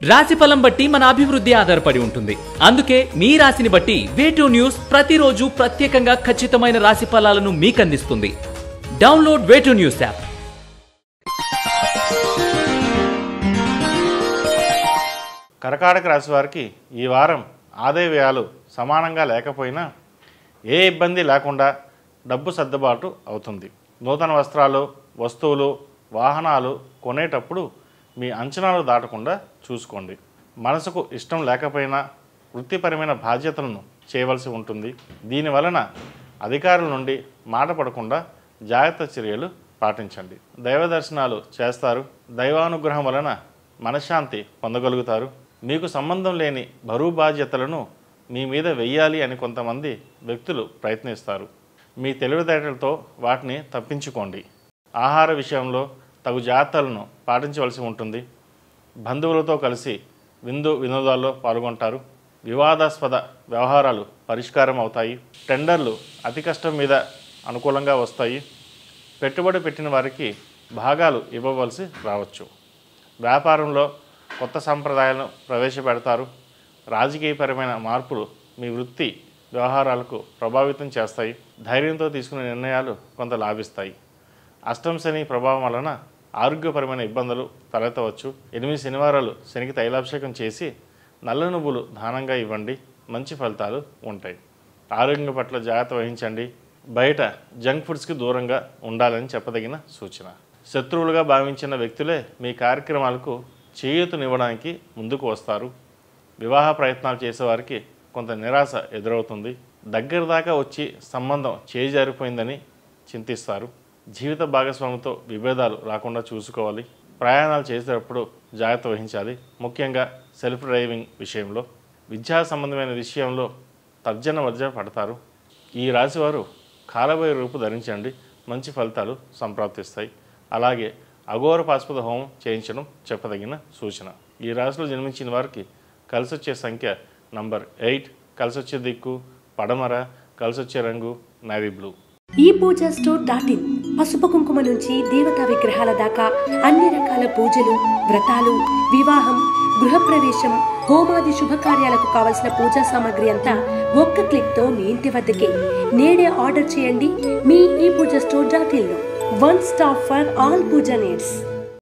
రాశిఫలం బట్టి మన అభివృద్ధి ఆధారపడి ఉంటుంది. అందుకే మీ రాశిని బట్టి వే2 న్యూస్ ప్రతిరోజు ప్రత్యేకంగా ఖచ్చితమైన రాశి ఫలాలను మీకు అందిస్తుంది. Download way two news app. కర్కాటక రాశి వారికి ఈ వారం ఆదాయ వ్యయాలు సమానంగా లేకపోయినా ఏ ఇబ్బంది లేకుండా డబ్బు సర్దుబాటు అవుతుంది. నూతన వస్త్రాలు, వస్తువులు, వాహనాలు కొనేటప్పుడు మీ అంచనాలు దాటకుండా చూసుకోండి. మనసుకు ఇష్టం లేకపోయినా వృత్తిపరమైన బాధ్యతలను చేయవలసి ఉంటుంది. దీనివలన అధికారుల నుండి మాట పడకుండా జాగ్రత్త చర్యలు పాటించండి. దైవ దర్శనాలు చేస్తారు. దైవానుగ్రహం వలన మనశ్శాంతి పొందగలుగుతారు. మీకు సంబంధం లేని బరువు బాధ్యతలను మీ మీద వెయ్యాలి అని కొంతమంది వ్యక్తులు ప్రయత్నిస్తారు. మీ తెలివితేటలతో వాటిని తప్పించుకోండి. ఆహార విషయంలో తగు జాగ్రత్తలను పాటించవలసి ఉంటుంది. బంధువులతో కలిసి విందు వినోదాల్లో పాల్గొంటారు. వివాదాస్పద వ్యవహారాలు పరిష్కారం అవుతాయి. టెండర్లు అతి కష్టం మీద అనుకూలంగా వస్తాయి. పెట్టుబడి పెట్టిన వారికి భాగాలు ఇవ్వవలసి రావచ్చు. వ్యాపారంలో కొత్త సంప్రదాయాలను ప్రవేశపెడతారు. రాజకీయపరమైన మార్పులు మీ వృత్తి వ్యవహారాలకు ప్రభావితం చేస్తాయి. ధైర్యంతో తీసుకునే నిర్ణయాలు కొంత లాభిస్తాయి. అష్టమ శని ప్రభావం వలన ఆరోగ్యపరమైన ఇబ్బందులు తలెత్తవచ్చు. 8 శనివారాలు శనికి తైలాభిషేకం చేసి నల్ల నువ్వులు దానంగా ఇవ్వండి. మంచి ఫలితాలు ఉంటాయి. ఆరోగ్యం పట్ల జాగ్రత్త వహించండి. బయట జంక్ ఫుడ్స్కి దూరంగా ఉండాలని చెప్పదగిన సూచన. శత్రువులుగా భావించిన వ్యక్తులే మీ కార్యక్రమాలకు చేయూతనివ్వడానికి ముందుకు వస్తారు. వివాహ ప్రయత్నాలు చేసేవారికి కొంత నిరాశ ఎదురవుతుంది. దగ్గర దాకా వచ్చి సంబంధం చేజారిపోయిందని చింతిస్తారు. జీవిత భాగస్వామితో విభేదాలు రాకుండా చూసుకోవాలి. ప్రయాణాలు చేసేటప్పుడు జాగ్రత్త వహించాలి. ముఖ్యంగా సెల్ఫ్ డ్రైవింగ్ విషయంలో. విద్యా సంబంధమైన విషయంలో తర్జన వర్జన పడతారు. ఈ రాశివారు కాలభైరవ రూపు ధరించండి. మంచి ఫలితాలు సంప్రాప్తిస్తాయి. అలాగే అఘోర పాశుపత హోమం చేయించడం చెప్పదగిన సూచన. ఈ రాశిలో జన్మించిన వారికి కలిసొచ్చే సంఖ్య నంబర్ 8, కలిసొచ్చే దిక్కు పడమర, కలిసొచ్చే రంగు నేవీ బ్లూ. ఈ పూజా స్టోర్.in పసుపు కుంకుమ నుంచి దేవతా విగ్రహాల దాకా అన్ని రకాల పూజలు, వ్రతాలు, వివాహం, గృహప్రవేశం, హోమాది శుభకార్యాలకు కావలసిన పూజా సామాగ్రి అంతా ఒక్క క్లిక్ తో మీ ఇంటి వద్దకే. నేడే ఆర్డర్ చేయండి మీ ఈ పూజా స్టోర్.in లో. One stop for all puja needs.